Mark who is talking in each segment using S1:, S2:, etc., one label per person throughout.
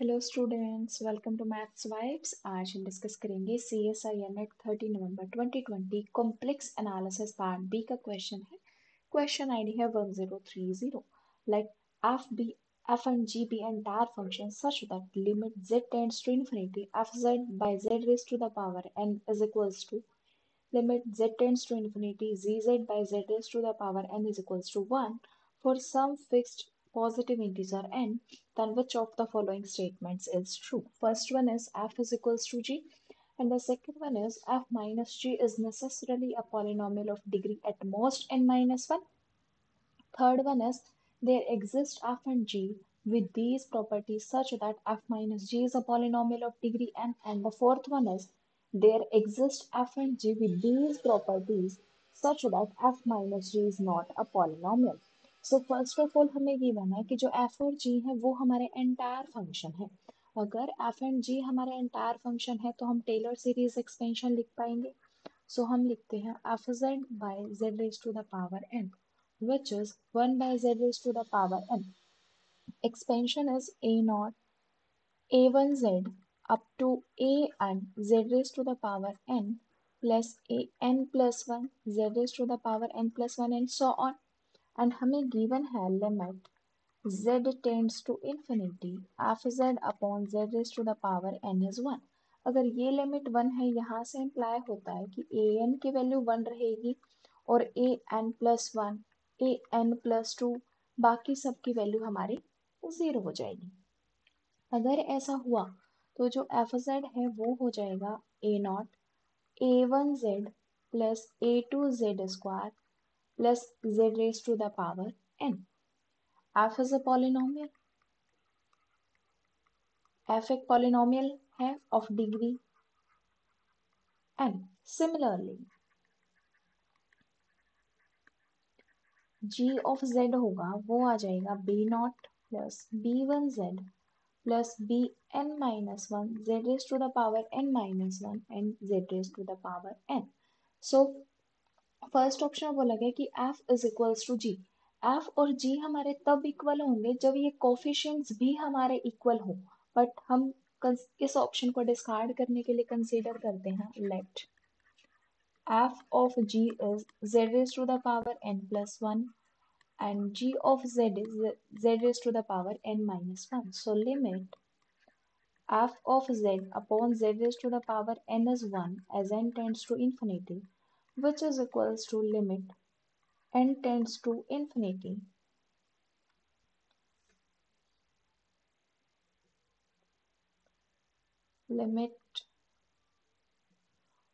S1: Hello students, welcome to maths vibes. आज हम discuss करेंगे C S I N at 30 November 2020 complex analysis part B का question है। Question ID है 1030। Like f and g be entire functions such that limit z tends to infinity fz by z raised to the power n is equals to limit z tends to infinity zz by z raised to the power n is equals to 1 for some fixed positive integer n, then which of the following statements is true? First one is f is equals to g, and the second one is f minus g is necessarily a polynomial of degree at most n minus 1. Third one is there exist f and g with these properties such that f minus g is a polynomial of degree n, and the fourth one is there exist f and g with these properties such that f minus g is not a polynomial. So first of all हमें given है कि जो f और g है वो हमारे entire function है। अगर f एंड g हमारे एंटायर फंक्शन है तो हम टेलर सीरीज एक्सपेंशन लिख पाएंगे। सो हम लिखते हैं fz by z raised to the power n, which is 1 by z raised to the power n. Expansion is a naught a1z up to a n z raised to the power n plus a n plus 1 z raised to the power n plus 1 and so on. And हमें given है limit z tends to infinity fz upon z raised to the power n is 1. अगर ये limit 1 है, यहाँ से imply होता है कि a n की वैल्यू 1 रहेगी और a n plus 1 a n plus 2 बाकी सब की वैल्यू हमारी 0 हो जाएगी। अगर ऐसा हुआ तो जो एफ जेड है वो हो जाएगा a naught a1z plus a2z square plus z raise to the power n. f is a polynomial, f एक polynomial है of degree n. Similarly g of z होगा वो आ जाएगा b naught plus b1z plus bn minus 1 z raise to the power n minus 1 and z raise to the power n. So first option बोला गया कि f is equals to g। f और g हमारे तब equal होंगे जब ये coefficients भी हमारे इक्वल हो, बट हम इस ऑप्शन को डिस्कार्ड करने के लिए कंसीडर करते हैं late f of g is z raised to the power n plus 1 and g of z is z raised to the power n minus 1. So limit f of z upon z raised to the power n is 1 as n tends to infinity, which is equals to limit n tends to infinity limit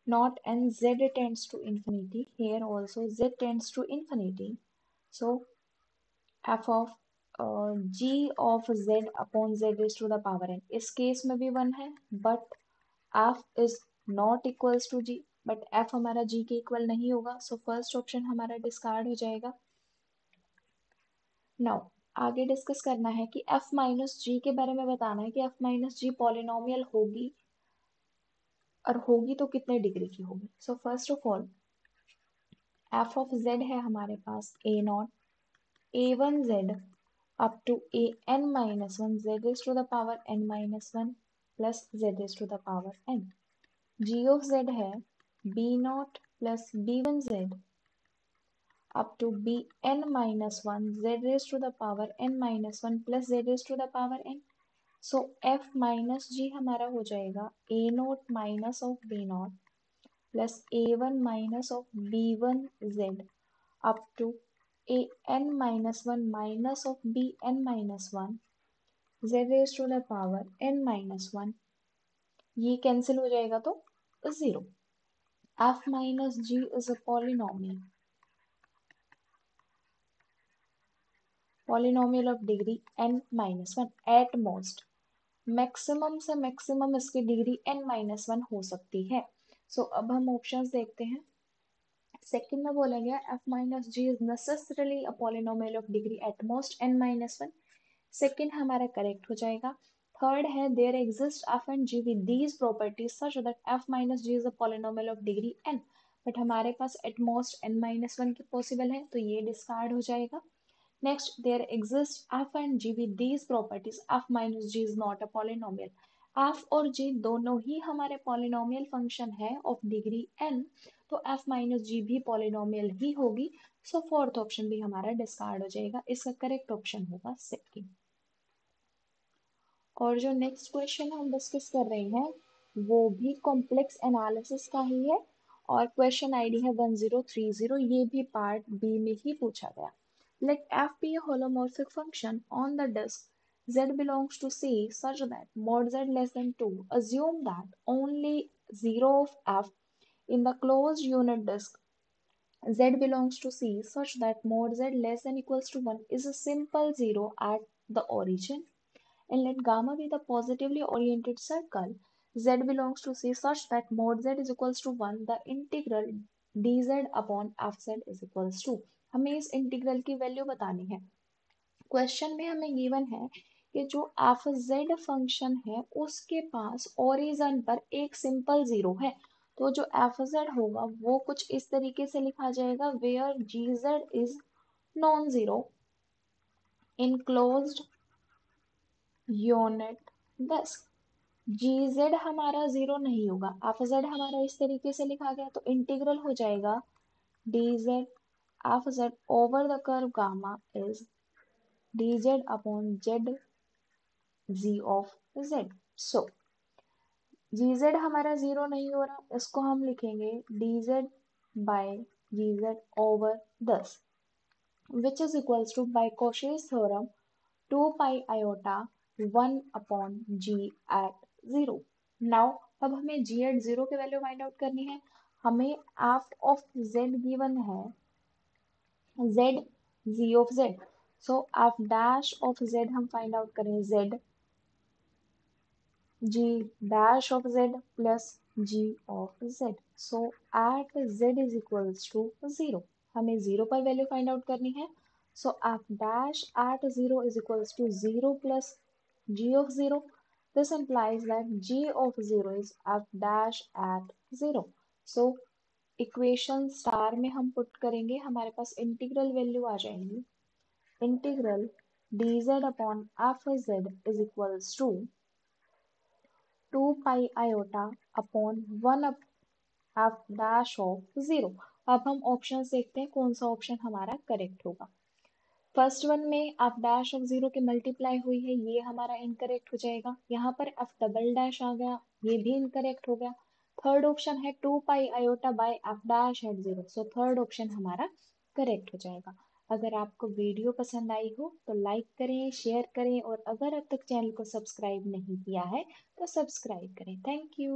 S1: not and z tends to infinity. Here also z tends to infinity. So f of g of z upon z raised to the power n, इस case में भी 1 है but f is not equals to g, but f हमारा g के equal नहीं होगा। सो first option हमारा discard हो जाएगा। नाउ आगे डिस्कस करना है कि f माइनस जी के बारे में बताना है कि f माइनस जी पॉलिनोमियल होगी और होगी तो कितने डिग्री की होगी। So first of all f of z है हमारे पास a naught a1z up to a n minus 1 z raised to the power n minus 1 plus z raised to the power n. g of z है b not plus b1z up to bn minus 1 z raised to the power n minus 1 plus z raised to the power n. So f minus g हमारा हो जाएगा a not minus of b naught plus a1 minus of b1 z up to a n minus 1 minus of b n minus 1 z raised to the power n minus 1. ये cancel हो जाएगा तो 0. f minus g is a polynomial of degree n minus 1 at most. Maximum से maximum इसकी degree n minus 1 हो सकती है। सो अब हम ऑप्शंस देखते हैं। सेकंड में बोला गया f minus G is necessarily a polynomial of degree at most n minus 1। Second हमारा करेक्ट हो जाएगा। थर्ड है there exist f and g with these properties such that f minus G is a polynomial of degree n, but हमारे पास at most n minus 1 की possible है तो ये डिस्कार्ड हो जाएगा। Next, there exists f and g with these properties. F minus g is not a polynomial. f और g दोनों ही हमारे पॉलिनोमियल फंक्शन है ऑफ डिग्री n, तो f माइनस जी भी पॉलिनोमियल ही होगी. सो फोर्थ ऑप्शन भी हमारा डिस्कार्ड हो जाएगा. इसका करेक्ट ऑप्शन होगा सेकंड. और जो नेक्स्ट क्वेश्चन हम डिस्कस कर रहे हैं वो भी कॉम्प्लेक्स एनालिसिस का ही है और क्वेश्चन आईडी है 1030. ये भी पार्ट बी में ही पूछा गया. Let f be a holomorphic function on the disk z belongs to C such that mod z less than 2. Assume that only 0 of f in the closed unit disk z belongs to C such that mod z less than equals to 1 is a simple 0 at the origin. And let gamma be the positively oriented circle z belongs to C such that mod z is equals to 1, the integral dz upon fz is equals to. हमें इस integral की value बतानी है. Question में हमें given है कि जो एफ जेड फंक्शन है उसके पास ओरिजन पर एक सिंपल जीरो है. तो जो एफ जेड होगा वो कुछ इस तरीके से लिखा जाएगा where G Z is non zero in closed unit disc. G Z हमारा जीरो नहीं होगा. एफ जेड हमारा इस तरीके से लिखा गया तो इंटीग्रल हो जाएगा D Z F Z over the curve gamma is D Z upon Z G of Z. So G Z हमारा जीरो नहीं हो रहा, इसको हम लिखेंगे D Z by G Z over 10 which is equals to by Cauchy's theorem 2 pi iota 1 upon g at 0. Now अब हमें g at 0 की वैल्यू फाइंड आउट करनी है. हमें f of z गिवन है z g of z. So f dash of z हम find out करें z g dash of z plus g of z. So at z is equals to 0. हमें 0 पर value find out करनी है. So f dash at 0 is equals to 0 plus g of 0. This implies that g of 0 is f dash at 0. So equation star में हम put करेंगे, हमारे पास integral value आ जाएंगी. Integral dz upon F Z is equals to 2 pi iota upon 1 f dash of 0. अब हम option देखते हैं कौन सा ऑप्शन हमारा करेक्ट होगा. फर्स्ट वन में f डैश ऑफ 0 के मल्टीप्लाई हुई है, ये हमारा इनकरेक्ट हो जाएगा. यहाँ पर f डबल डैश आ गया, ये भी इनकरेक्ट हो गया. थर्ड ऑप्शन है 2 pi iota by f dash at 0. So third option हमारा करेक्ट हो जाएगा. अगर आपको वीडियो पसंद आई हो तो लाइक करें, शेयर करें और अगर अब तक चैनल को सब्सक्राइब नहीं किया है तो सब्सक्राइब करें. Thank you.